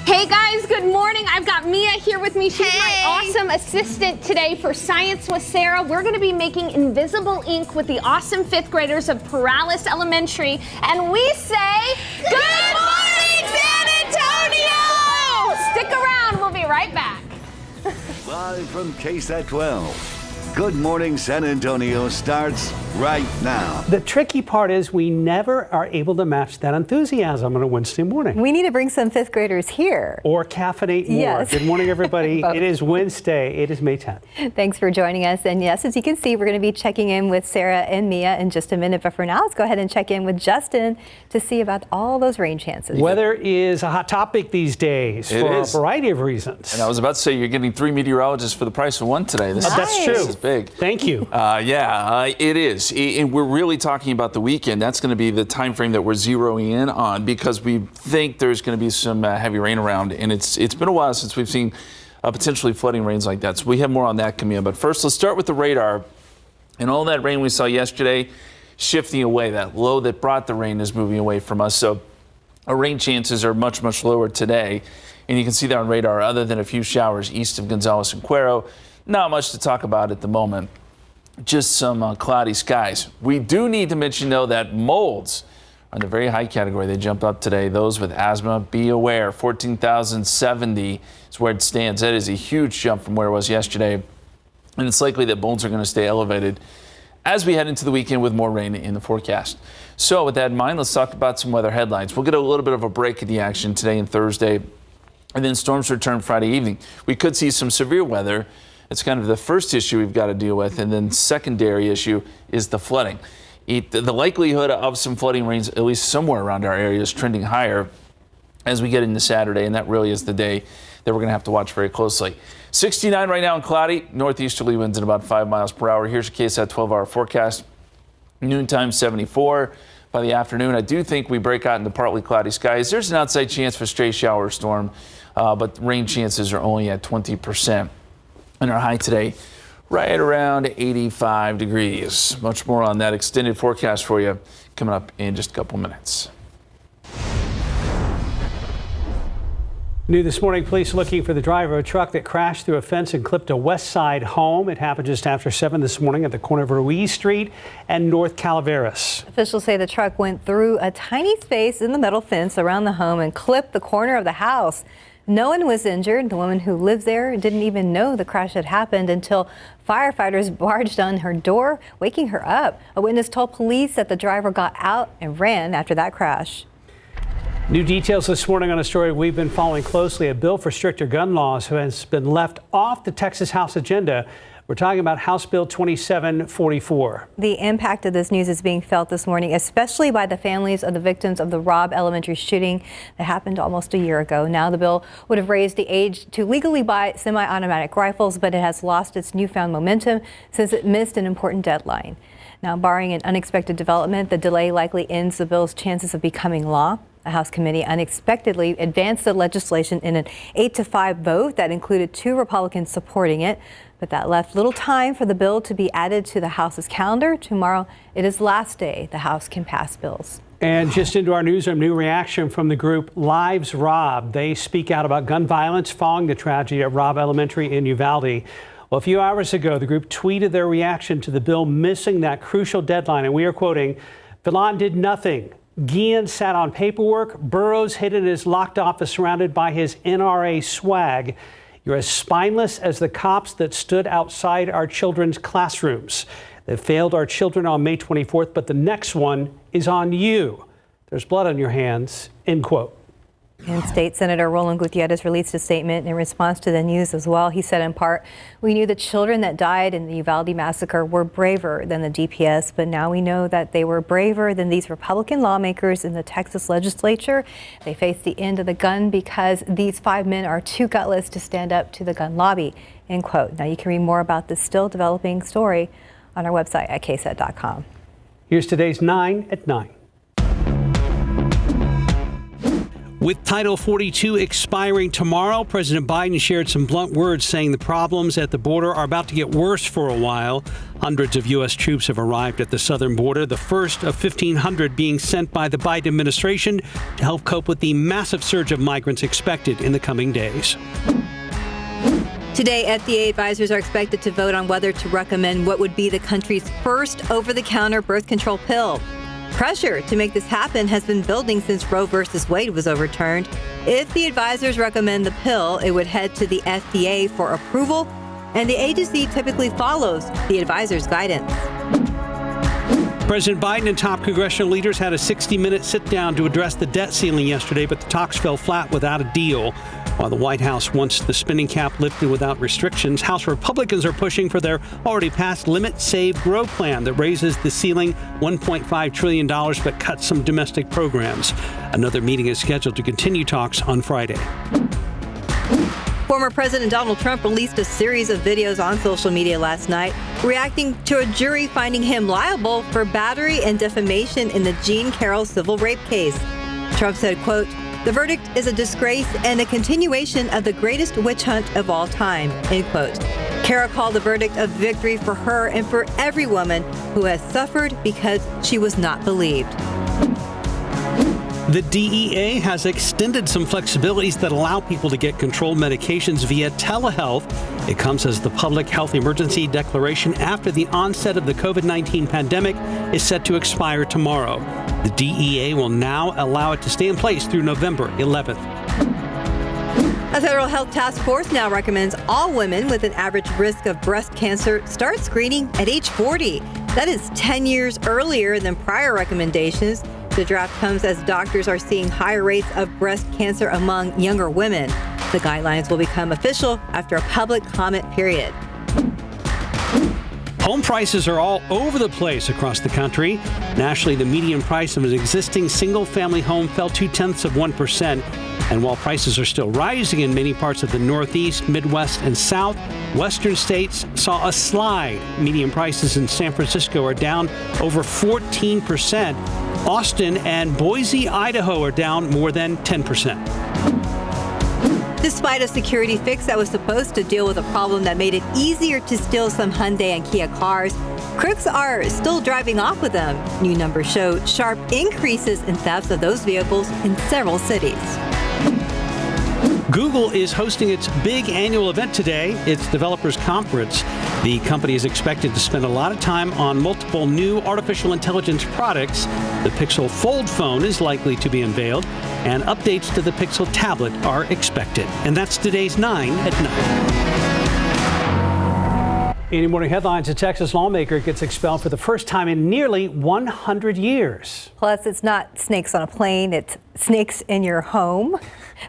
Hey guys, good morning. I've got Mia here with me. She's my awesome assistant today for Science with Sarah. We're going to be making invisible ink with the awesome 5th graders of Perales Elementary. And we say, good morning, San Antonio! Stick around. We'll be right back. Live from KSAT 12. Good Morning San Antonio starts right now. The tricky part is we never are able to match that enthusiasm on a Wednesday morning. We need to bring some 5th graders here. Or caffeinate more. Yes. Good morning, everybody. It is Wednesday. It is May 10th. Thanks for joining us. And yes, as you can see, we're going to be checking in with Sarah and Mia in just a minute. But for now, let's go ahead and check in with Justin to see about all those rain chances. Weather is a hot topic these days for a variety of reasons. And I was about to say, you're getting 3 meteorologists for the price of 1 today. That's true. This is big. Thank you. It is. And we're really talking about the weekend. That's going to be the time frame that we're zeroing in on because we think there's going to be some heavy rain around. And it's been a while since we've seen potentially flooding rains like that. So we have more on that coming up. But first, let's start with the radar. And all that rain we saw yesterday shifting away. That low that brought the rain is moving away from us. So our rain chances are much, much lower today. And you can see that on radar, other than a few showers east of Gonzales and Cuero. Not much to talk about at the moment. Just some cloudy skies. We do need to mention, though, that molds are in the very high category. They jumped up today. Those with asthma, be aware. 14,070 is where it stands. That is a huge jump from where it was yesterday. And it's likely that molds are going to stay elevated as we head into the weekend with more rain in the forecast. So with that in mind, let's talk about some weather headlines. We'll get a little bit of a break in the action today and Thursday, and then storms return Friday evening. We could see some severe weather. It's kind of the first issue we've got to deal with, and then secondary issue is the flooding. The likelihood of some flooding rains, at least somewhere around our area, is trending higher as we get into Saturday, and that really is the day that we're going to have to watch very closely. 69 right now and cloudy, northeasterly winds at about 5 miles per hour. Here's your KSAT 12-hour forecast. Noontime 74. By the afternoon, I do think we break out into partly cloudy skies. There's an outside chance for stray shower or storm, but rain chances are only at 20%. And our high today, right around 85 degrees. Much more on that extended forecast for you coming up in just a couple minutes. New this morning, police looking for the driver of a truck that crashed through a fence and clipped a West Side home. It happened just after 7 this morning at the corner of Ruiz Street and North Calaveras. Officials say the truck went through a tiny space in the metal fence around the home and clipped the corner of the house. No one was injured. The woman who lives there didn't even know the crash had happened until firefighters barged on her door, waking her up. A witness told police that the driver got out and ran after that crash. New details this morning on a story we've been following closely. A bill for stricter gun laws has been left off the Texas House agenda. We're talking about House Bill 2744. The impact of this news is being felt this morning, especially by the families of the victims of the Robb Elementary shooting that happened almost a year ago. Now the bill would have raised the age to legally buy semi-automatic rifles, but it has lost its newfound momentum since it missed an important deadline. Now, barring an unexpected development, the delay likely ends the bill's chances of becoming law. A House committee unexpectedly advanced the legislation in an 8-5 vote that included 2 Republicans supporting it. But that left little time for the bill to be added to the House's calendar. Tomorrow, it is the last day the House can pass bills. And just into our newsroom, new reaction from the group Lives Robb. They speak out about gun violence following the tragedy at Robb Elementary in Uvalde. Well, a few hours ago, the group tweeted their reaction to the bill missing that crucial deadline. And we are quoting, "Villan did nothing. Guillen sat on paperwork. Burroughs hid in his locked office surrounded by his NRA swag. You're as spineless as the cops that stood outside our children's classrooms. They failed our children on May 24th, but the next one is on you. There's blood on your hands," end quote. And State Senator Roland Gutierrez released a statement in response to the news as well. He said in part, "We knew the children that died in the Uvalde massacre were braver than the DPS, but now we know that they were braver than these Republican lawmakers in the Texas legislature. They face the end of the gun because these 5 men are too gutless to stand up to the gun lobby," end quote. Now you can read more about this still developing story on our website at ksat.com. Here's today's 9 at 9. With Title 42 expiring tomorrow, President Biden shared some blunt words saying the problems at the border are about to get worse for a while. Hundreds of U.S. troops have arrived at the southern border, the first of 1,500 being sent by the Biden administration to help cope with the massive surge of migrants expected in the coming days. Today, FDA advisors are expected to vote on whether to recommend what would be the country's first over-the-counter birth control pill. Pressure to make this happen has been building since Roe versus Wade was overturned. If the advisors recommend the pill, it would head to the FDA for approval, and the agency typically follows the advisors' guidance. President Biden and top congressional leaders had a 60-minute sit-down to address the debt ceiling yesterday, but the talks fell flat without a deal. While the White House wants the spending cap lifted without restrictions, House Republicans are pushing for their already passed Limit, Save, Grow plan that raises the ceiling $1.5 trillion but cuts some domestic programs. Another meeting is scheduled to continue talks on Friday. Former President Donald Trump released a series of videos on social media last night, reacting to a jury finding him liable for battery and defamation in the Jean Carroll civil rape case. Trump said, quote, "The verdict is a disgrace and a continuation of the greatest witch hunt of all time," end quote. Carroll called the verdict a victory for her and for every woman who has suffered because she was not believed. The DEA has extended some flexibilities that allow people to get controlled medications via telehealth. It comes as the public health emergency declaration after the onset of the COVID-19 pandemic is set to expire tomorrow. The DEA will now allow it to stay in place through November 11th. A federal health task force now recommends all women with an average risk of breast cancer start screening at age 40. That is 10 years earlier than prior recommendations. The draft comes as doctors are seeing higher rates of breast cancer among younger women. The guidelines will become official after a public comment period. Home prices are all over the place across the country. Nationally, the median price of an existing single-family home fell 0.2%. And while prices are still rising in many parts of the Northeast, Midwest, and South, Western states saw a slide. Median prices in San Francisco are down over 14%. Austin and Boise, Idaho are down more than 10%. Despite a security fix that was supposed to deal with a problem that made it easier to steal some Hyundai and Kia cars, crooks are still driving off with them. New numbers show sharp increases in thefts of those vehicles in several cities. Google is hosting its big annual event today, its developers conference. The company is expected to spend a lot of time on multiple new artificial intelligence products. The Pixel Fold phone is likely to be unveiled, and updates to the Pixel tablet are expected. And that's today's 9 at 9. In your morning headlines, a Texas lawmaker gets expelled for the first time in nearly 100 years. Plus, it's not snakes on a plane, it's snakes in your home.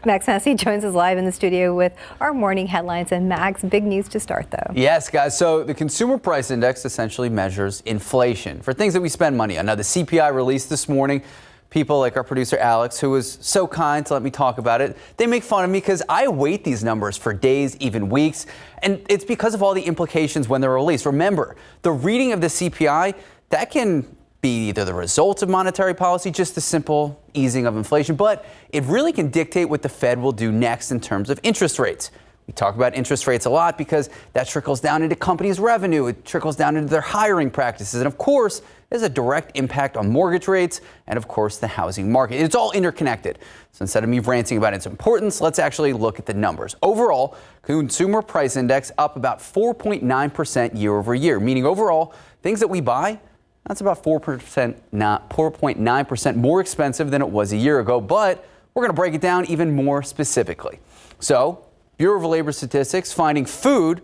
Max Massey joins us live in the studio with our morning headlines. And Max, big news to start, though. Yes, guys. So the Consumer Price Index essentially measures inflation for things that we spend money on. Now, the CPI released this morning. People like our producer Alex, who was so kind to let me talk about it, they make fun of me because I await these numbers for days, even weeks. And it's because of all the implications when they're released. Remember, the reading of the CPI, that can be either the result of monetary policy, just the simple easing of inflation, but it really can dictate what the Fed will do next in terms of interest rates. We talk about interest rates a lot because that trickles down into companies' revenue. It trickles down into their hiring practices. And of course, there's a direct impact on mortgage rates and of course the housing market. It's all interconnected. So instead of me ranting about its importance, let's actually look at the numbers. Overall, Consumer Price Index up about 4.9% year over year, meaning overall, things that we buy, that's about 4.9% more expensive than it was a year ago, but we're going to break it down even more specifically. So, Bureau of Labor Statistics finding food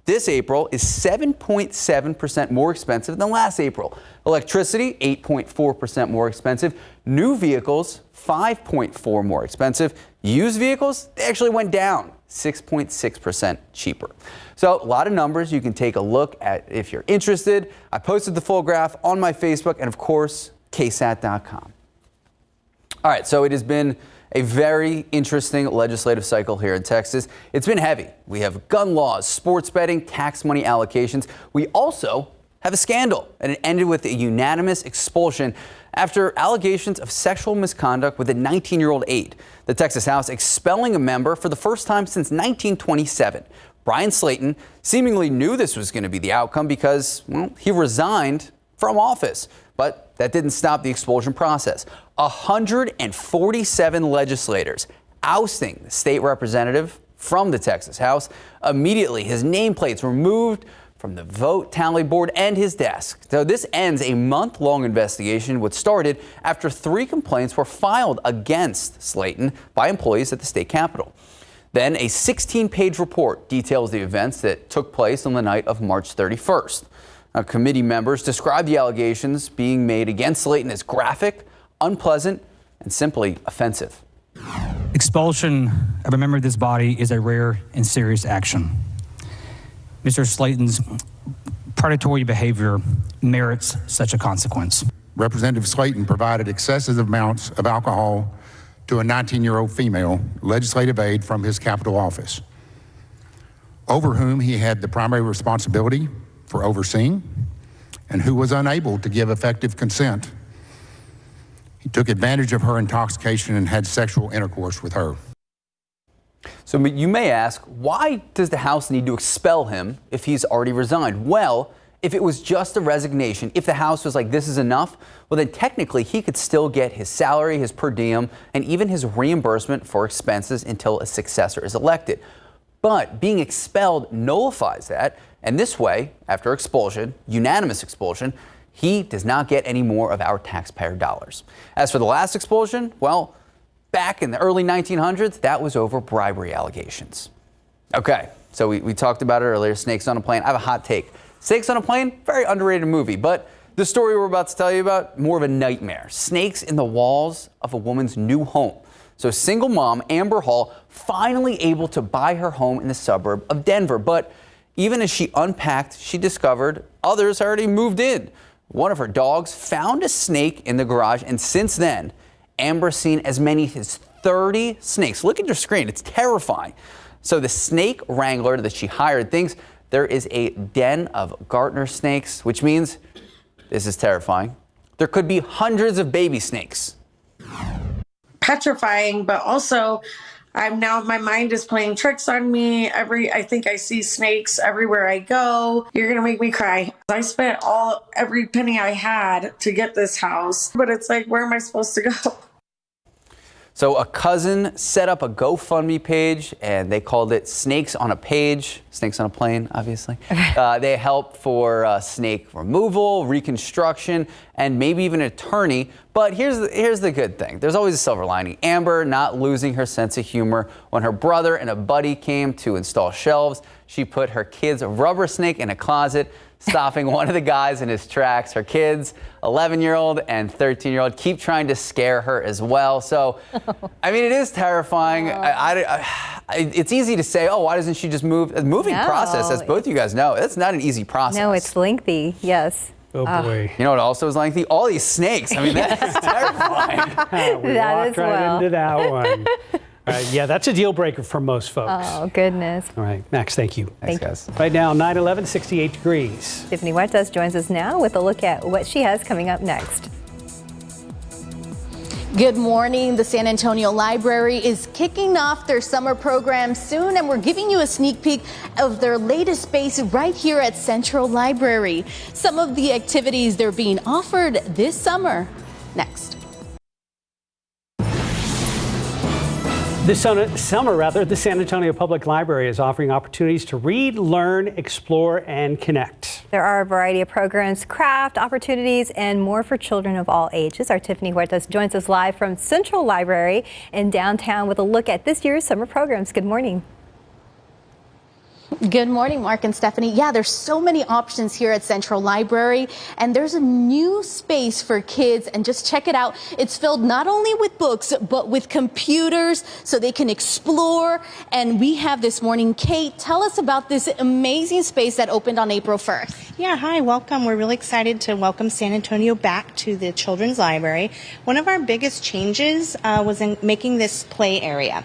this April is 7.7% more expensive than last April. Electricity, 8.4% more expensive. New vehicles, 5.4% more expensive. Used vehicles, they actually went down, 6.6% cheaper. So a lot of numbers you can take a look at if you're interested. I posted the full graph on my Facebook and of course, KSAT.com. All right, so it has been a very interesting legislative cycle here in Texas. It's been heavy. We have gun laws, sports betting, tax money allocations. We also have a scandal, and it ended with a unanimous expulsion after allegations of sexual misconduct with a 19-year-old aide. The Texas House expelling a member for the first time since 1927. Brian Slayton seemingly knew this was going to be the outcome because, well, he resigned from office. But that didn't stop the expulsion process. 147 legislators ousting the state representative from the Texas House. Immediately, his nameplates were moved from the vote tally board and his desk. So this ends a month-long investigation, which started after 3 complaints were filed against Slayton by employees at the state capitol. Then a 16-page report details the events that took place on the night of March 31st. Now, committee members described the allegations being made against Slayton as graphic, unpleasant, and simply offensive. Expulsion of a member of this body is a rare and serious action. Mr. Slayton's predatory behavior merits such a consequence. Representative Slayton provided excessive amounts of alcohol to a 19-year-old female legislative aide from his Capitol office, over whom he had the primary responsibility for overseeing and who was unable to give effective consent. He took advantage of her intoxication and had sexual intercourse with her. So you may ask, why does the House need to expel him if he's already resigned? Well, if it was just a resignation, if the House was like, this is enough, well, then technically he could still get his salary, his per diem, and even his reimbursement for expenses until a successor is elected. But being expelled nullifies that. And this way, after expulsion, unanimous expulsion, he does not get any more of our taxpayer dollars. As for the last expulsion, well, back in the early 1900s, that was over bribery allegations. Okay, so we talked about it earlier, Snakes on a Plane. I have a hot take. Snakes on a Plane, very underrated movie, but the story we're about to tell you about, more of a nightmare. Snakes in the walls of a woman's new home. So single mom, Amber Hall, finally able to buy her home in the suburb of Denver. But even as she unpacked, she discovered others already moved in. One of her dogs found a snake in the garage, and since then, Amber's seen as many as 30 snakes. Look at your screen, it's terrifying. So the snake wrangler that she hired thinks there is a den of Gartner snakes, which means, this is terrifying, there could be hundreds of baby snakes. Petrifying, but also my mind is playing tricks on me. I think I see snakes everywhere I go. You're gonna make me cry. I spent every penny I had to get this house, but it's like, where am I supposed to go? So a cousin set up a GoFundMe page and they called it Snakes on a Page, Snakes on a Plane, obviously. They help for snake removal, reconstruction, and maybe even an attorney. But here's the good thing. There's always a silver lining. Amber not losing her sense of humor. When her brother and a buddy came to install shelves, she put her kid's rubber snake in a closet, stopping one of the guys in his tracks. Her kids, 11-year-old and 13-year-old, keep trying to scare her as well. So, I mean, it is terrifying. It's easy to say, oh, why doesn't she just move? The moving process, as both you guys know, it's not an easy process. No, it's lengthy, yes. Oh, boy. You know what also is lengthy? All these snakes. I mean, that's terrifying. We walked right into that one. All right, yeah, that's a deal breaker for most folks. Oh, goodness. All right, Max, thank you. Thanks, guys. Right now, 9/11, 68 degrees. Tiffany Huertas joins us now with a look at what she has coming up next. Good morning. The San Antonio Library is kicking off their summer program soon, and we're giving you a sneak peek of their latest space right here at Central Library. Some of the activities they're being offered this summer. Next. This summer, the San Antonio Public Library is offering opportunities to read, learn, explore, and connect. There are a variety of programs, craft opportunities, and more for children of all ages. Our Tiffany Huertas joins us live from Central Library in downtown with a look at this year's summer programs. Good morning. Good morning, Mark and Stephanie. Yeah, there's so many options here at Central Library, and there's a new space for kids, and just check it out. It's filled not only with books, but with computers so they can explore. And we have this morning, Kate, tell us about this amazing space that opened on April 1st. Yeah, hi, welcome. We're really excited to welcome San Antonio back to the Children's Library. One of our biggest changes was in making this play area.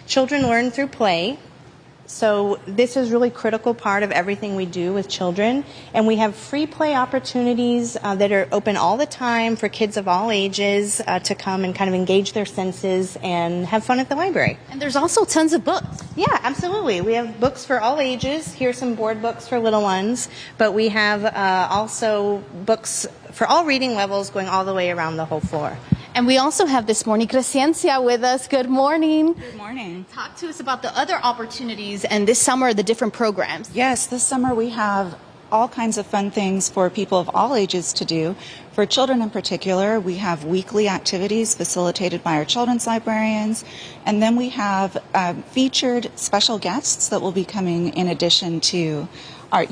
Children learn through play. So this is really critical part of everything we do with children. And we have free play opportunities that are open all the time for kids of all ages to come and kind of engage their senses and have fun at the library. And there's also tons of books. Yeah, absolutely. We have books for all ages. Here's some board books for little ones. But we have also books for all reading levels going all the way around the whole floor. And we also have this morning Crescencia with us. Good morning. Good morning. Talk to us about the other opportunities and this summer the different programs. Yes, this summer we have all kinds of fun things for people of all ages to do. For children in particular, we have weekly activities facilitated by our children's librarians. And then we have featured special guests that will be coming in addition to our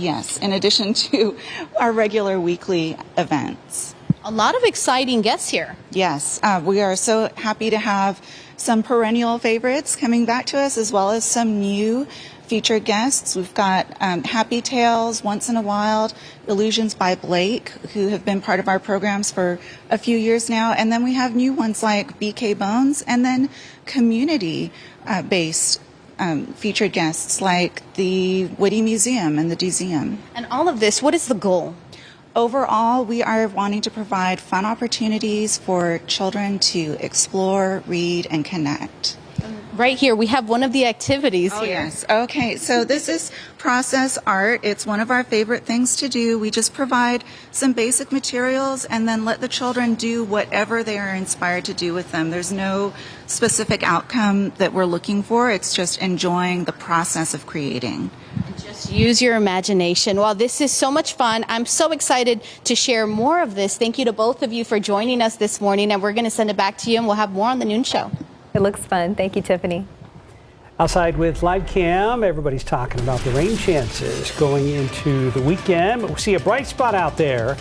regular weekly events. A lot of exciting guests here. Yes, we are so happy to have some perennial favorites coming back to us, as well as some new featured guests. We've got Happy Tales, Once in a Wild, Illusions by Blake, who have been part of our programs for a few years now. And then we have new ones like BK Bones, and then community-based featured guests like the Woody Museum and the Museum. And all of this, what is the goal? Overall, we are wanting to provide fun opportunities for children to explore, read, and connect. Right here, we have one of the activities here. Yes. Okay, so this is process art. It's one of our favorite things to do. We just provide some basic materials and then let the children do whatever they are inspired to do with them. There's no specific outcome that we're looking for. It's just enjoying the process of creating. Just use your imagination. Well, this is so much fun. I'm so excited to share more of this. Thank you to both of you for joining us this morning, and we're going to send it back to you, and we'll have more on the noon show. It looks fun. Thank you, Tiffany. Outside with live cam, everybody's talking about the rain chances going into the weekend. But we see a bright spot out there.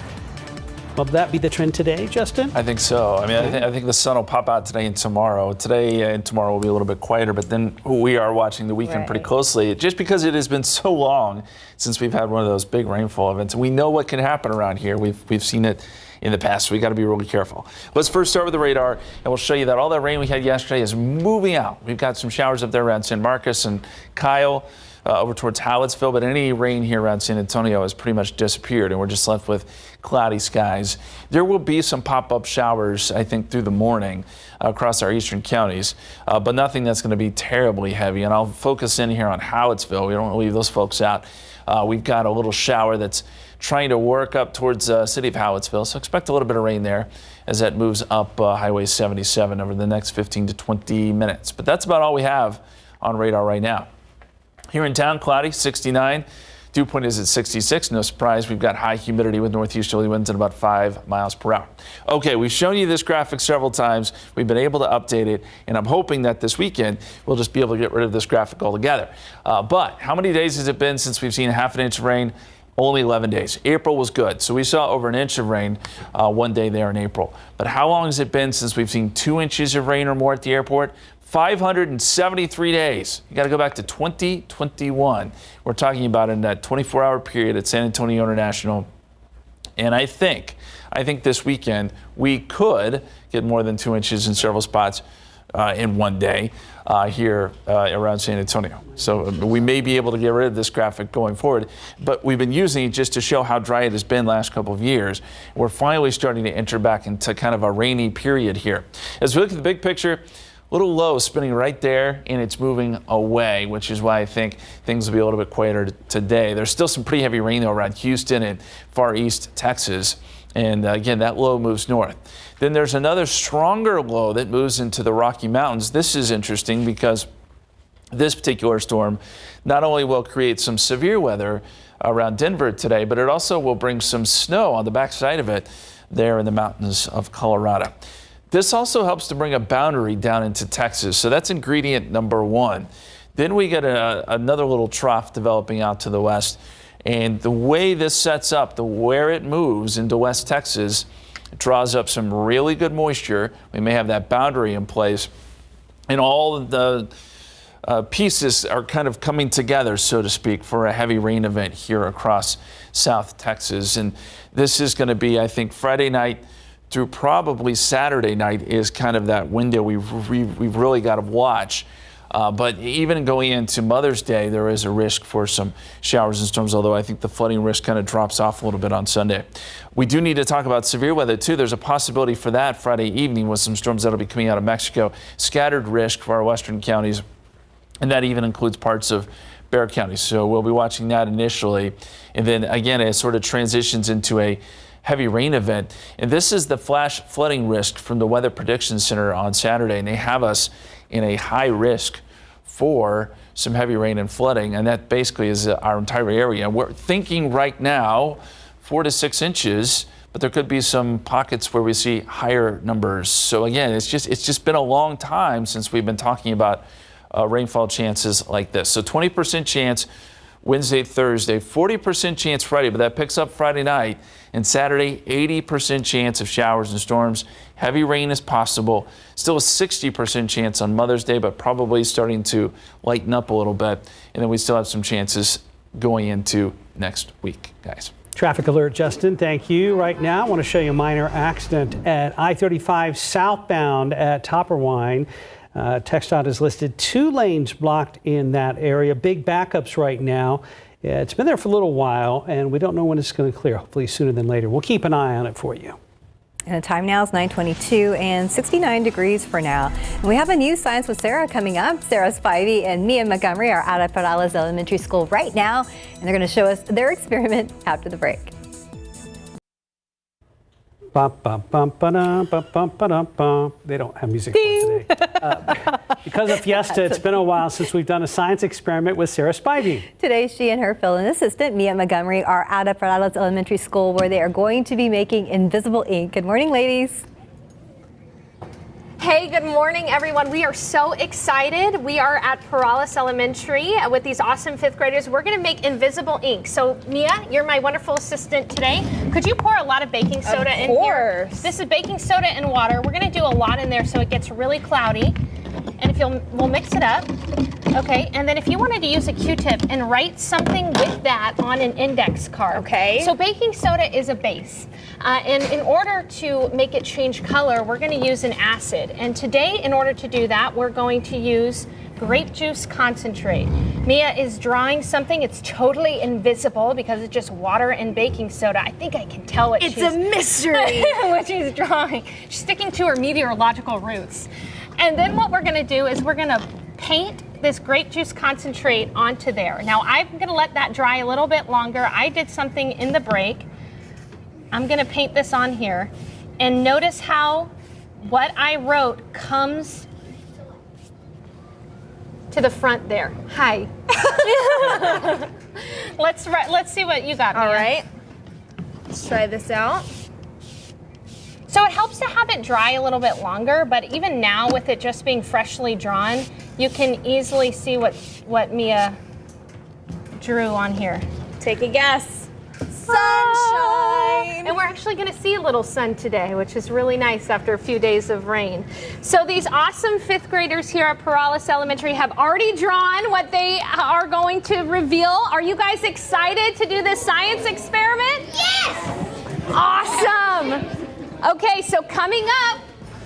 Will that be the trend today, Justin? I think so. I mean, I think the sun will pop out today and tomorrow. Today and tomorrow will be a little bit quieter, but then we are watching the weekend pretty closely, just because it has been so long since we've had one of those big rainfall events. We know what can happen around here. We've seen it in the past, so we got to be really careful. Let's first start with the radar, and we'll show you that all that rain we had yesterday is moving out. We've got some showers up there around San Marcos and Kyle, over towards Hallettsville, but any rain here around San Antonio has pretty much disappeared, and we're just left with cloudy skies. There will be some pop-up showers, I think, through the morning across our eastern counties, but nothing that's going to be terribly heavy. And I'll focus in here on Hallettsville. We don't want to leave those folks out. We've got a little shower that's trying to work up towards the city of Hallettsville, so expect a little bit of rain there as that moves up Highway 77 over the next 15 to 20 minutes. But that's about all we have on radar right now. Here in town, cloudy, 69. Dew point is at 66. No surprise, we've got high humidity with northeasterly winds at about 5 miles per hour. Okay, we've shown you this graphic several times. We've been able to update it, and I'm hoping that this weekend we'll just be able to get rid of this graphic altogether. But how many days has it been since we've seen half an inch of rain? Only 11 days. April was good, so we saw over an inch of rain one day there in April. But how long has it been since we've seen 2 inches of rain or more at the airport? 573 days. You got to go back to 2021. We're talking about in that 24-hour period at San Antonio International. And I think this weekend we could get more than 2 inches in several spots in one day here around San Antonio. So we may be able to get rid of this graphic going forward, but we've been using it just to show how dry it has been last couple of years. We're finally starting to enter back into kind of a rainy period here. As we look at the big picture, little low spinning right there, and it's moving away, which is why I think things will be a little bit quieter today. There's still some pretty heavy rain, though, around Houston and far east Texas. And again, that low moves north. Then there's another stronger low that moves into the Rocky Mountains. This is interesting because this particular storm not only will create some severe weather around Denver today, but it also will bring some snow on the backside of it there in the mountains of Colorado. This also helps to bring a boundary down into Texas. So that's ingredient number one. Then we get another little trough developing out to the west. And the way this sets up, where it moves into West Texas, it draws up some really good moisture. We may have that boundary in place. And all of the pieces are kind of coming together, so to speak, for a heavy rain event here across South Texas. And this is going to be, I think, Friday night through probably Saturday night is kind of that window we've really got to watch But even going into Mother's Day, there is a risk for some showers and storms, although I think the flooding risk kind of drops off a little bit on Sunday. We do need to talk about severe weather, too. There's a possibility for that Friday evening with some storms that'll be coming out of Mexico. Scattered risk for our western counties, and that even includes parts of Bexar County. So we'll be watching that initially. And then, again, it sort of transitions into a heavy rain event. And this is the flash flooding risk from the Weather Prediction Center on Saturday. And they have us in a high risk for some heavy rain and flooding. And that basically is our entire area. We're thinking right now 4 to 6 inches, but there could be some pockets where we see higher numbers. So again, it's just been a long time since we've been talking about rainfall chances like this. So 20% chance Wednesday, Thursday, 40% chance Friday, but that picks up Friday night. And Saturday, 80% chance of showers and storms. Heavy rain is possible. Still a 60% chance on Mother's Day, but probably starting to lighten up a little bit. And then we still have some chances going into next week, guys. Traffic alert, Justin. Thank you. Right now, I want to show you a minor accident at I-35 southbound at Topperwine. TxDOT has listed 2 lanes blocked in that area. Big backups right now. Yeah, it's been there for a little while, and we don't know when it's going to clear. Hopefully sooner than later. We'll keep an eye on it for you. And the time now is 9:22 and 69 degrees for now. And we have a new Science with Sarah coming up. Sarah Spivey and Mia Montgomery are out at Perales Elementary School right now, and they're going to show us their experiment after the break. They don't have music for today. Because of Fiesta, it's been a while since we've done a science experiment with Sarah Spivey. Today, she and her fill-in assistant, Mia Montgomery, are out at Perales Elementary School where they are going to be making invisible ink. Good morning, ladies. Hey, good morning, everyone. We are so excited. We are at Perales Elementary with these awesome 5th graders. We're going to make invisible ink. So, Mia, you're my wonderful assistant today. Could you pour a lot of baking soda in here? This is baking soda and water. We're going to do a lot in there so it gets really cloudy. And if we'll mix it up. Okay, and then if you wanted to use a Q-tip and write something with that on an index card. Okay. So baking soda is a base. And in order to make it change color, we're going to use an acid. And today, in order to do that, we're going to use grape juice concentrate. Mia is drawing something. It's totally invisible because it's just water and baking soda. I think I can tell what It's a mystery. what she's drawing. She's sticking to her meteorological roots. And then what we're going to do is we're going to paint this grape juice concentrate onto there. Now I'm going to let that dry a little bit longer. I did something in the break. I'm going to paint this on here. And notice how what I wrote comes to the front there. Hi. Let's see what you got, Mia. All right. Let's try this out. So it helps to have it dry a little bit longer, but even now with it just being freshly drawn, you can easily see what Mia drew on here. Take a guess. Sunshine. And we're actually going to see a little sun today, which is really nice after a few days of rain. So these awesome 5th graders here at Perales Elementary have already drawn what they are going to reveal. Are you guys excited to do this science experiment? Yes! Awesome! Okay, so coming up,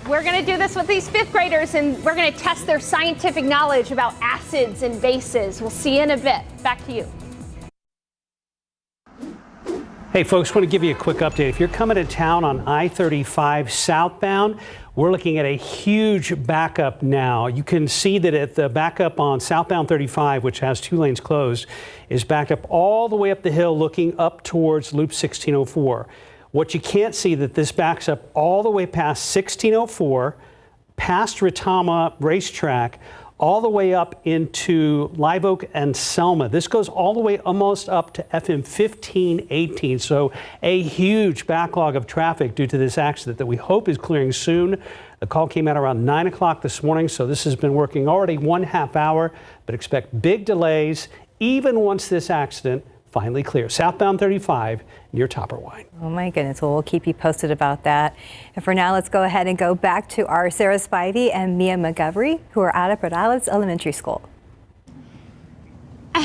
we're going to do this with these 5th graders, and we're going to test their scientific knowledge about acids and bases. We'll see you in a bit. Back to you. Hey folks, want to give you a quick update. If you're coming to town on I-35 southbound, we're looking at a huge backup now. You can see that at the backup on southbound 35, which has 2 lanes closed, is backed up all the way up the hill looking up towards Loop 1604. What you can't see that this backs up all the way past 1604, past Retama Racetrack, all the way up into Live Oak and Selma. This goes all the way almost up to FM 1518. So a huge backlog of traffic due to this accident that we hope is clearing soon. The call came out around 9 o'clock this morning, so this has been working already 1/2 hour, but expect big delays even once this accident finally clear. Southbound 35 near Topperwine. Oh my goodness, well, we'll keep you posted about that. And for now, let's go ahead and go back to our Sarah Spivey and Mia Montgomery, who are out of Perales Elementary School.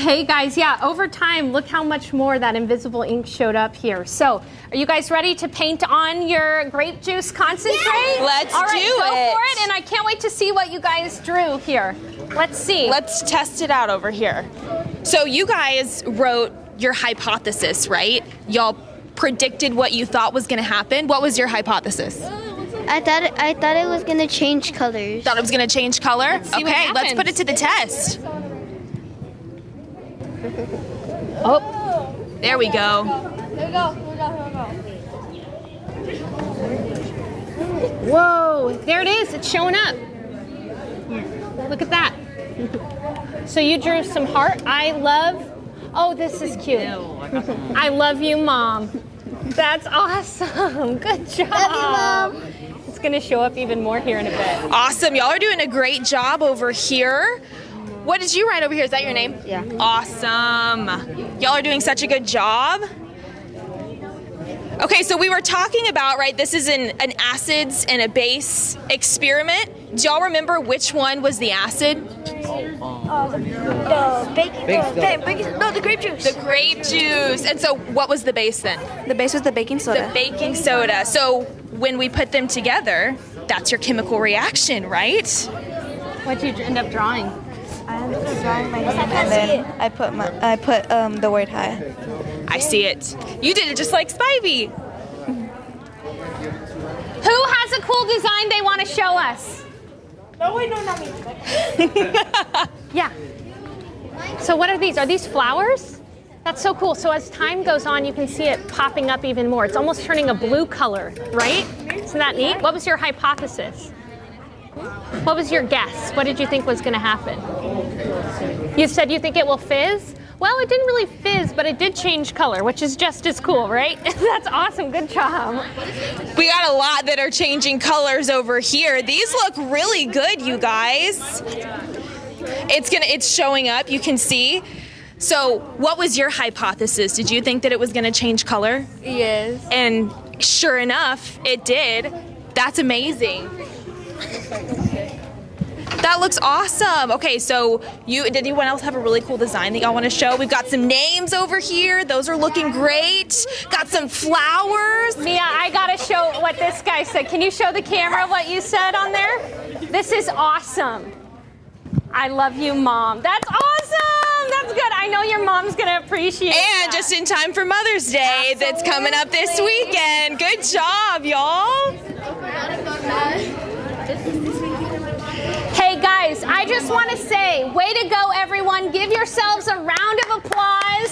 Hey guys, yeah, over time, look how much more that invisible ink showed up here. So, are you guys ready to paint on your grape juice concentrate? Yeah. Let's All right, do go it. for it, and I can't wait to see what you guys drew here. Let's see. Let's test it out over here. So you guys wrote your hypothesis, right? Y'all predicted what you thought was going to happen. What was your hypothesis? I thought it was gonna change colors. Thought it was going to change color? see what Okay, let's happens. put it to the test. Oh, There we go. whoa, there it is. It's showing up. Look at that. So you drew some heart. Oh, this is cute. I love you, Mom. That's awesome. Good job. Love you, Mom. It's going to show up even more here in a bit. Awesome. Y'all are doing a great job over here. What did you write over here? Is that your name? Yeah. Awesome. Y'all are doing such a good job. Okay, so we were talking about, right, this is an acids and a base experiment. Do y'all remember which one was the acid? The grape juice. The grape juice. And so what was the base then? The base was the baking soda. The baking soda. So when we put them together, that's your chemical reaction, right? What did you end up drawing? I ended up drawing my name, and then I put the word hi. I see it. You did it just like Spivey. Who has a cool design they want to show us? No, wait, no, not me. Yeah. So what are these? Are these flowers? That's so cool. So as time goes on, you can see it popping up even more. It's almost turning a blue color, right? Isn't that neat? What was your hypothesis? What was your guess? What did you think was going to happen? You said you think it will fizz? Well, it didn't really fizz, but it did change color, which is just as cool, right? That's awesome. Good job. We got a lot that are changing colors over here. These look really good, you guys. It's showing up, you can see. So what was your hypothesis? Did you think that it was going to change color? Yes. And sure enough, it did. That's amazing. That looks awesome. Okay, so did anyone else have a really cool design that y'all want to show? We've got some names over here. Those are looking great. Got some flowers. Mia, I gotta show what this guy said. Can you show the camera what you said on there? This is awesome. I love you, Mom. That's awesome. That's good. I know your mom's gonna appreciate that. And just in time for Mother's Day that's coming up this weekend. Good job, y'all. Hey guys, I just want to say, way to go everyone. Give yourselves a round of applause.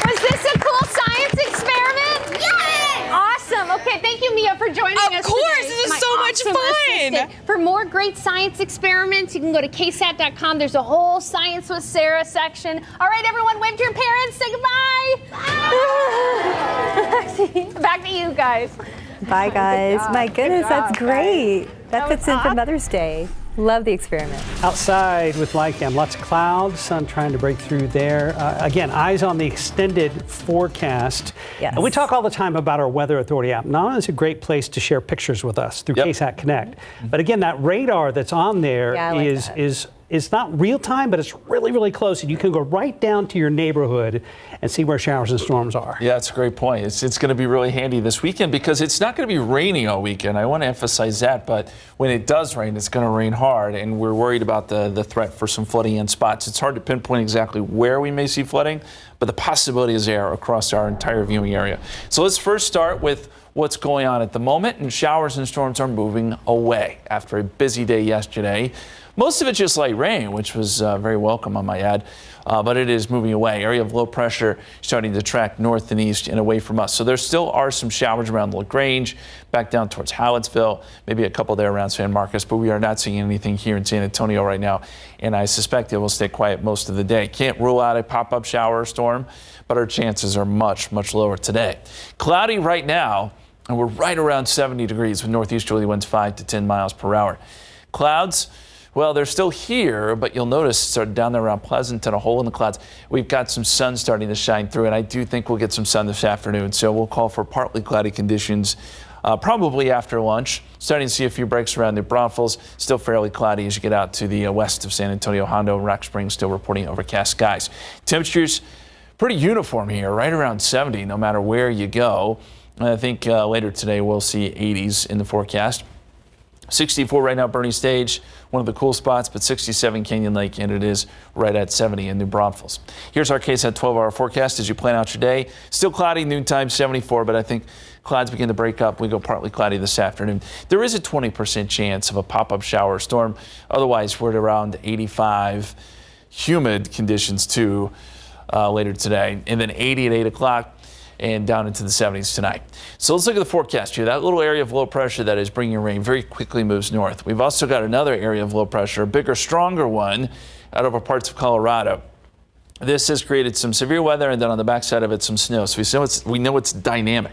Was this a cool science experiment? Yes! Awesome. Okay, thank you, Mia, for joining us Of course, today. this is My so much awesome fun. assistant. For more great science experiments, you can go to KSAT.com. There's a whole Science with Sarah section. All right, everyone, wave to your parents. Say goodbye. Back to you guys. Bye, guys. My goodness, that's great. That was fits in for awesome. Mother's Day. Love the experiment. Outside with Lycam, lots of clouds, sun trying to break through there. Again, eyes on the extended forecast. Yes. And we talk all the time about our Weather Authority app. Not only is it a great place to share pictures with us through KSAT Connect, but again, that radar that's on there is not real time, but it's really, really close. And you can go right down to your neighborhood and see where showers and storms are. Yeah, that's a great point. It's going to be really handy this weekend because it's not going to be raining all weekend. I want to emphasize that, but when it does rain, it's going to rain hard, and we're worried about the threat for some flooding in spots. It's hard to pinpoint exactly where we may see flooding, but the possibility is there across our entire viewing area. So let's first start with what's going on at the moment, and showers and storms are moving away after a busy day yesterday. Most of it just light rain, which was very welcome, I might add, but it is moving away. Area of low pressure starting to track north and east and away from us. So there still are some showers around LaGrange, back down towards Hallettsville, maybe a couple there around San Marcos, but we are not seeing anything here in San Antonio right now, and I suspect it will stay quiet most of the day. Can't rule out a pop-up shower or storm, but our chances are much, much lower today. Cloudy right now, and we're right around 70 degrees with northeasterly winds 5 to 10 miles per hour. Clouds, well, they're still here, but you'll notice sort of down there around Pleasanton, a hole in the clouds. We've got some sun starting to shine through, and I do think we'll get some sun this afternoon. So we'll call for partly cloudy conditions probably after lunch. Starting to see a few breaks around New Braunfels. Still fairly cloudy as you get out to the west of San Antonio. Hondo and Rock Springs still reporting overcast skies. Temperatures pretty uniform here, right around 70 no matter where you go. And I think later today we'll see 80s in the forecast. 64 right now, Bernie Stage, one of the cool spots, but 67 Canyon Lake, and it is right at 70 in New Braunfels. Here's our KSAT 12-hour forecast as you plan out your day. Still cloudy, noontime 74, but I think clouds begin to break up. We go partly cloudy this afternoon. There is a 20% chance of a pop-up shower or storm. Otherwise, we're at around 85. Humid conditions too later today, and then 80 at 8 o'clock. And down into the 70s tonight. So let's look at the forecast here. That little area of low pressure that is bringing rain very quickly moves north. We've also got another area of low pressure, a bigger, stronger one out over parts of Colorado. This has created some severe weather, and then on the backside of it, some snow. So we know it's dynamic.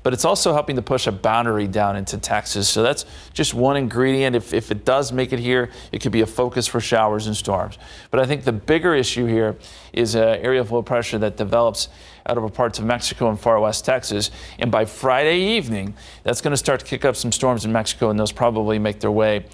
But it's also helping to push a boundary down into Texas. So that's just one ingredient. If it does make it here, it could be a focus for showers and storms. But I think the bigger issue here is an area of low pressure that develops out of parts of Mexico and far west Texas. And by Friday evening, that's going to start to kick up some storms in Mexico, and those probably make their way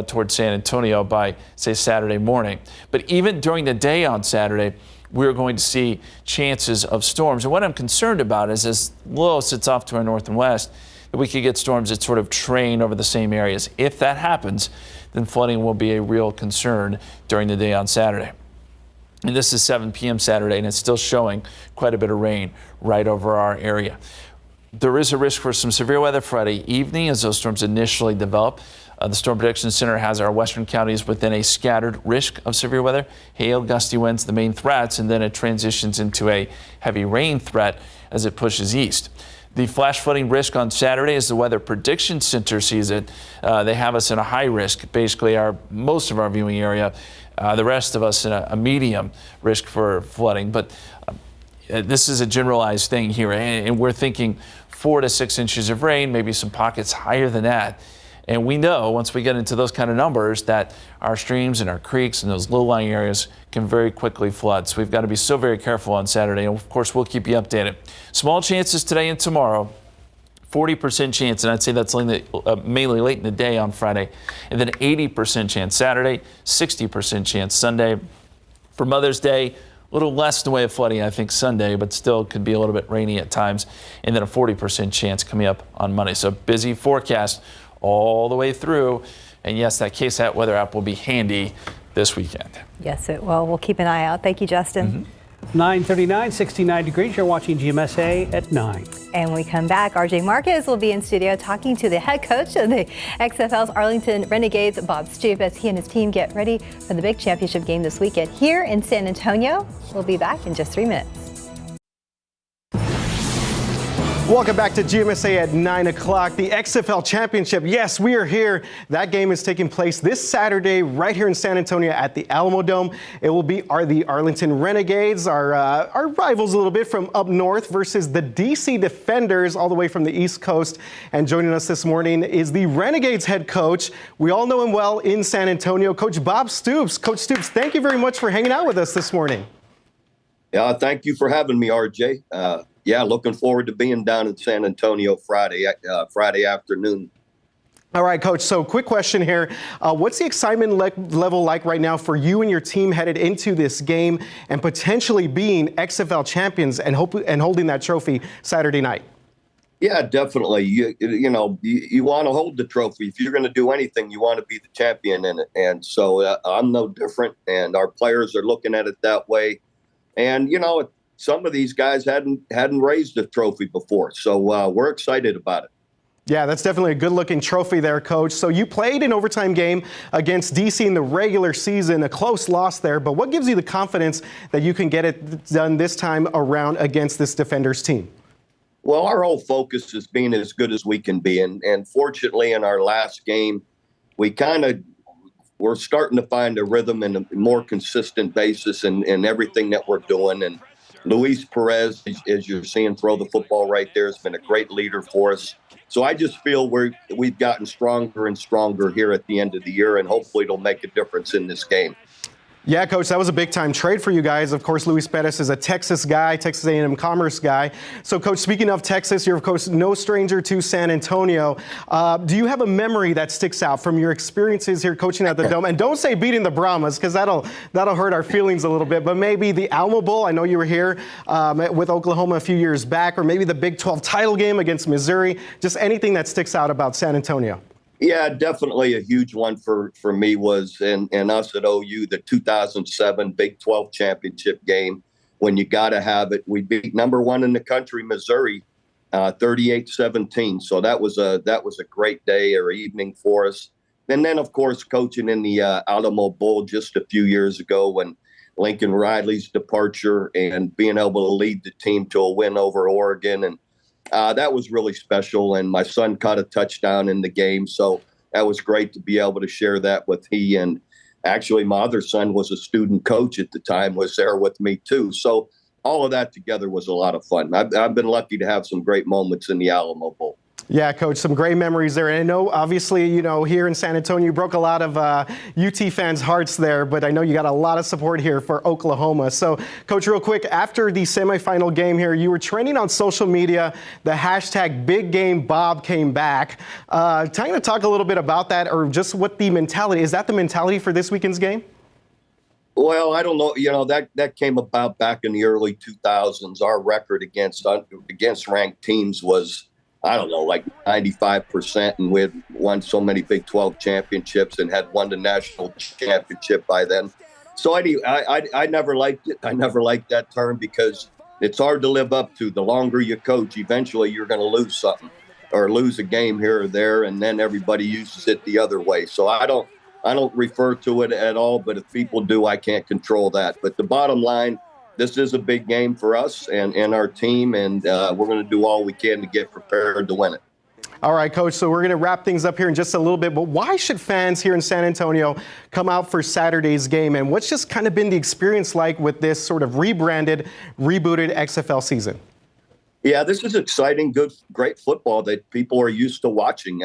towards San Antonio by, say, Saturday morning. But even during the day on Saturday, we're going to see chances of storms. And what I'm concerned about is as low sits off to our north and west, that we could get storms that sort of train over the same areas. If that happens, then flooding will be a real concern during the day on Saturday. And this is 7 p.m. Saturday, and it's still showing quite a bit of rain right over our area. There is a risk for some severe weather Friday evening as those storms initially develop. The Storm Prediction Center has our western counties within a scattered risk of severe weather. Hail, gusty winds, the main threats, and then it transitions into a heavy rain threat as it pushes east. The flash flooding risk on Saturday, as the Weather Prediction Center sees it, they have us in a high risk, basically most of our viewing area. The rest of us in a medium risk for flooding. But this is a generalized thing here, and we're thinking 4 to 6 inches of rain, maybe some pockets higher than that. And we know once we get into those kind of numbers that our streams and our creeks and those low-lying areas can very quickly flood. So we've got to be so very careful on Saturday. And of course, we'll keep you updated. Small chances today and tomorrow. 40% chance, and I'd say that's mainly late in the day on Friday. And then 80% chance Saturday, 60% chance Sunday. For Mother's Day, a little less in the way of flooding, I think, Sunday, but still could be a little bit rainy at times. And then a 40% chance coming up on Monday. So busy forecast all the way through. And yes, that KSAT weather app will be handy this weekend. Yes, it will. We'll keep an eye out. Thank you, Justin. 9:39, 69 degrees. You're watching GMSA at 9. And when we come back, RJ Marquez will be in studio talking to the head coach of the XFL's Arlington Renegades, Bob Stoop, as he and his team get ready for the big championship game this weekend here in San Antonio. We'll be back in just 3 minutes. Welcome back to GMSA at 9 o'clock. The XFL Championship. Yes, we are here. That game is taking place this Saturday right here in San Antonio at the Alamo Dome. It will be the Arlington Renegades, our rivals a little bit from up north, versus the DC Defenders all the way from the East Coast. And joining us this morning is the Renegades head coach. We all know him well in San Antonio, Coach Bob Stoops. Coach Stoops, thank you very much for hanging out with us this morning. Yeah, thank you for having me, RJ. Yeah, looking forward to being down in San Antonio Friday afternoon. All right, Coach. So quick question here. What's the excitement level like right now for you and your team headed into this game and potentially being XFL champions and holding that trophy Saturday night? Yeah, definitely. You want to hold the trophy. If you're going to do anything, you want to be the champion in it. And so I'm no different, and our players are looking at it that way. And, some of these guys hadn't raised a trophy before, so we're excited about it. Yeah, that's definitely a good-looking trophy there, Coach. So you played an overtime game against DC in the regular season, a close loss there, but what gives you the confidence that you can get it done this time around against this Defenders team? Well, our whole focus is being as good as we can be, and fortunately in our last game, we're starting to find a rhythm and a more consistent basis in everything that we're doing. And Luis Perez, as you're seeing throw the football right there, has been a great leader for us. So I just feel we've gotten stronger and stronger here at the end of the year, and hopefully it'll make a difference in this game. Yeah, Coach, that was a big-time trade for you guys. Of course, Luis Perez is a Texas guy, Texas A&M Commerce guy. So, Coach, speaking of Texas, you're, of course, no stranger to San Antonio. Do you have a memory that sticks out from your experiences here coaching at the Dome? And don't say beating the Brahmas, because that'll hurt our feelings a little bit. But maybe the Alamo Bowl. I know you were here with Oklahoma a few years back, or maybe the Big 12 title game against Missouri. Just anything that sticks out about San Antonio. Yeah, definitely a huge one for me was, and us at OU, the 2007 Big 12 championship game. When you got to have it, we beat number one in the country, Missouri, 38-17. So that was a great day or evening for us. And then, of course, coaching in the Alamo Bowl just a few years ago when Lincoln Riley's departure and being able to lead the team to a win over Oregon. And that was really special, and my son caught a touchdown in the game, so that was great to be able to share that with he. And actually, my other son was a student coach at the time, was there with me too. So all of that together was a lot of fun. I've been lucky to have some great moments in the Alamo Bowl. Yeah, Coach, some great memories there. And I know, obviously, here in San Antonio, you broke a lot of UT fans' hearts there, but I know you got a lot of support here for Oklahoma. So, Coach, real quick, after the semifinal game here, you were trending on social media. The hashtag #BigGameBob came back. Kind of talk a little bit about that, or just what the mentality, is that the mentality for this weekend's game? Well, I don't know. That came about back in the early 2000s. Our record against ranked teams was, I don't know, like 95%, and we had won so many Big 12 championships and had won the national championship by then. So I never liked it. I never liked that term because it's hard to live up to. The longer you coach, eventually you're going to lose something or lose a game here or there, and then everybody uses it the other way. So I don't refer to it at all, but if people do, I can't control that. But the bottom line, this is a big game for us and our team, and we're going to do all we can to get prepared to win it. All right, Coach, so we're going to wrap things up here in just a little bit, but why should fans here in San Antonio come out for Saturday's game, and what's just kind of been the experience like with this sort of rebooted XFL season? Yeah, this is exciting, great football that people are used to watching.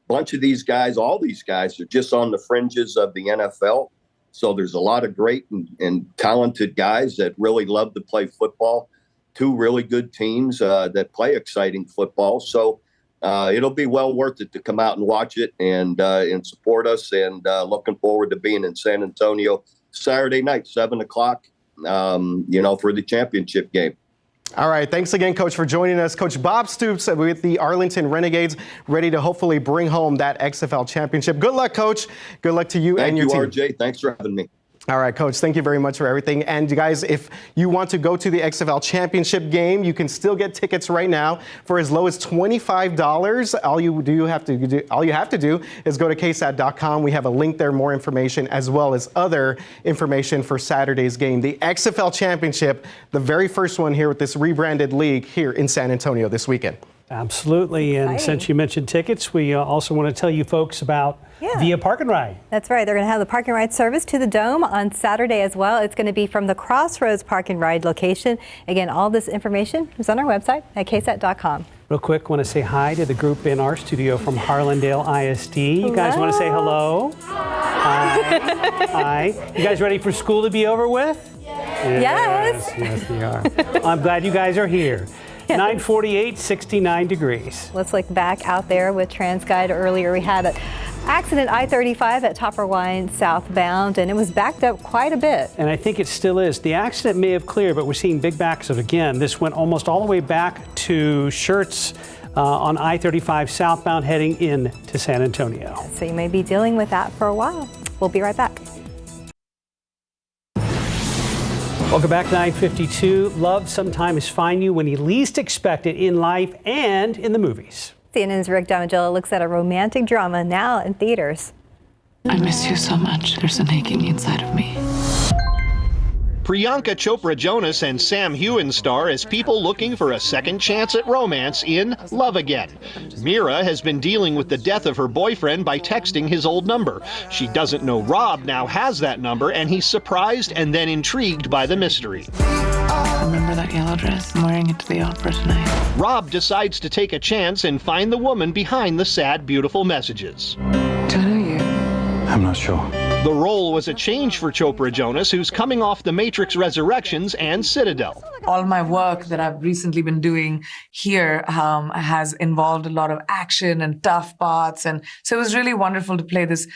Bunch of these guys, all these guys are just on the fringes of the NFL. So there's a lot of great and talented guys that really love to play football. Two really good teams that play exciting football. So it'll be well worth it to come out and watch it and support us. And looking forward to being in San Antonio Saturday night, 7 o'clock, for the championship game. All right. Thanks again, Coach, for joining us. Coach Bob Stoops with the Arlington Renegades, ready to hopefully bring home that XFL championship. Good luck, Coach. Good luck to you and your team. Thank you, RJ. Thanks for having me. All right, Coach, thank you very much for everything. And you guys, if you want to go to the XFL championship game, you can still get tickets right now for as low as $25. All you have to do is go to KSAT.com. We have a link there, more information, as well as other information for Saturday's game. The XFL championship, the very first one here with this rebranded league here in San Antonio this weekend. Absolutely. And since you mentioned tickets, we also want to tell you folks about Via Park and Ride. That's right. They're going to have the Park and Ride service to the Dome on Saturday as well. It's going to be from the Crossroads Park and Ride location. Again, all this information is on our website at ksat.com. Real quick, want to say hi to the group in our studio from Harlandale ISD. You guys want to say hello? Hi. Hi. You guys ready for school to be over with? Yes. Yes, we are. I'm glad you guys are here. 9:48, 69 degrees. Let's look back out there with TransGuide. Earlier we had an accident I-35 at Topper Wine southbound, and it was backed up quite a bit. And I think it still is. The accident may have cleared, but we're seeing big backs of again. This went almost all the way back to Schertz on I-35 southbound heading in to San Antonio. So you may be dealing with that for a while. We'll be right back. Welcome back to 952. Love sometimes finds you when you least expect it in life and in the movies. CNN's Rick Damigella looks at a romantic drama now in theaters. I miss you so much. There's an aching inside of me. Priyanka Chopra Jonas and Sam Heughan star as people looking for a second chance at romance in Love Again. Mira has been dealing with the death of her boyfriend by texting his old number. She doesn't know Rob now has that number, and he's surprised and then intrigued by the mystery. Remember that yellow dress? I'm wearing it to the opera tonight. Rob decides to take a chance and find the woman behind the sad, beautiful messages. Do I know you? I'm not sure. The role was a change for Chopra Jonas, who's coming off The Matrix Resurrections and Citadel. All my work that I've recently been doing here has involved a lot of action and tough parts. And so it was really wonderful to play this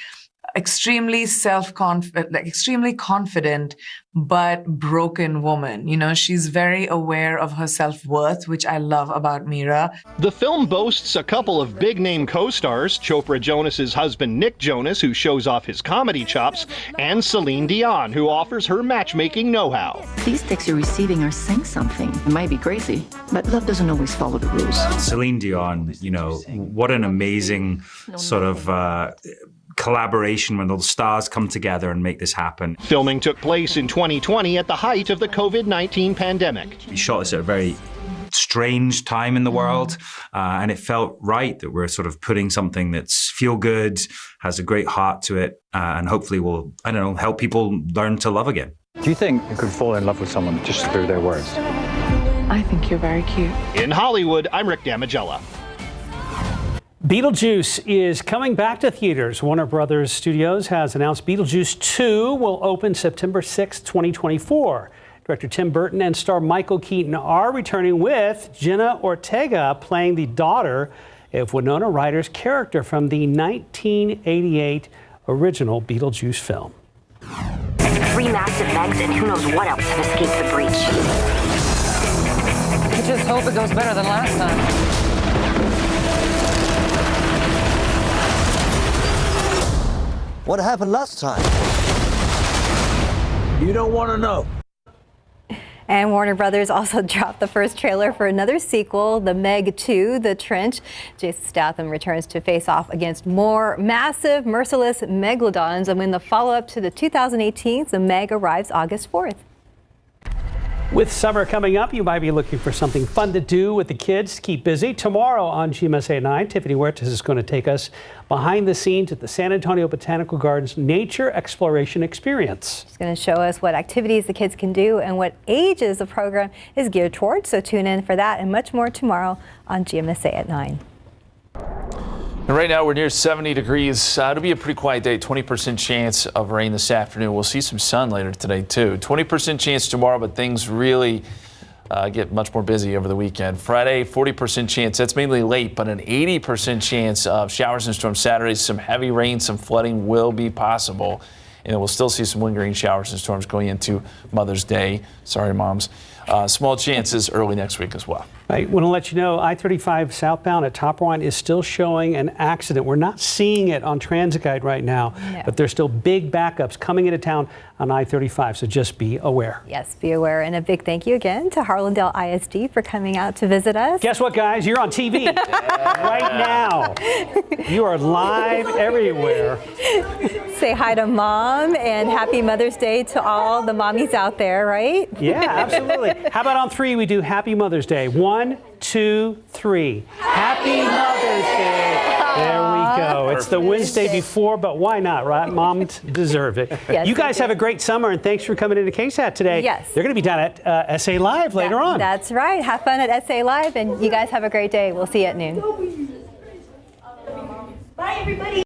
extremely extremely confident, but broken woman. You know, she's very aware of her self-worth, which I love about Mira. The film boasts a couple of big-name co-stars, Chopra Jonas's husband Nick Jonas, who shows off his comedy chops, and Celine Dion, who offers her matchmaking know-how. These texts you're receiving are saying something. It might be crazy, but love doesn't always follow the rules. Celine Dion, you know, what an amazing sort of collaboration when those stars come together and make this happen. Filming took place in 2020 at the height of the COVID-19 pandemic. We shot this at a very strange time in the world, and it felt right that we're sort of putting something that's feel good, has a great heart to it, and hopefully will, I don't know, help people learn to love again. Do you think you could fall in love with someone just through their words? I think you're very cute. In Hollywood, I'm Rick Damigella. Beetlejuice is coming back to theaters. Warner Brothers Studios has announced Beetlejuice 2 will open September 6, 2024. Director Tim Burton and star Michael Keaton are returning, with Jenna Ortega playing the daughter of Winona Ryder's character from the 1988 original Beetlejuice film. 3 massive Megs and who knows what else have escaped the breach. I just hope it goes better than last time. What happened last time? You don't want to know. And Warner Brothers also dropped the first trailer for another sequel, The Meg 2, The Trench. Jason Statham returns to face off against more massive, merciless megalodons. And when the follow-up to the 2018, The Meg arrives August 4th. With summer coming up, you might be looking for something fun to do with the kids to keep busy. Tomorrow on GMSA at 9, Tiffany Huertas is going to take us behind the scenes at the San Antonio Botanical Gardens Nature Exploration Experience. She's going to show us what activities the kids can do and what ages the program is geared towards. So tune in for that and much more tomorrow on GMSA at 9. And right now we're near 70 degrees. It'll be a pretty quiet day. 20% chance of rain this afternoon. We'll see some sun later today too. 20% chance tomorrow, but things really get much more busy over the weekend. Friday, 40% chance. That's mainly late, but an 80% chance of showers and storms Saturday. Some heavy rain, some flooding will be possible. And we'll still see some lingering showers and storms going into Mother's Day. Sorry, moms. Small chances early next week as well. I want to let you know I-35 southbound at Top Line is still showing an accident. We're not seeing it on Transit Guide right now, but there's still big backups coming into town on I-35, so just be aware. Yes, be aware. And a big thank you again to Harlandale ISD for coming out to visit us. Guess what, guys? You're on TV right now. You are live everywhere. Say hi to Mom and happy Mother's Day to all the mommies out there, right? Yeah, absolutely. How about on 3 we do Happy Mother's Day? 1, 2, 3. Happy Mother's Day. There we go. It's the Wednesday before, but why not, right? Moms deserve it. Yes, you guys have a great summer, and thanks for coming into KSAT today. Yes. They're going to be down at SA Live later on. That's right. Have fun at SA Live, and you guys have a great day. We'll see you at noon. Bye, everybody.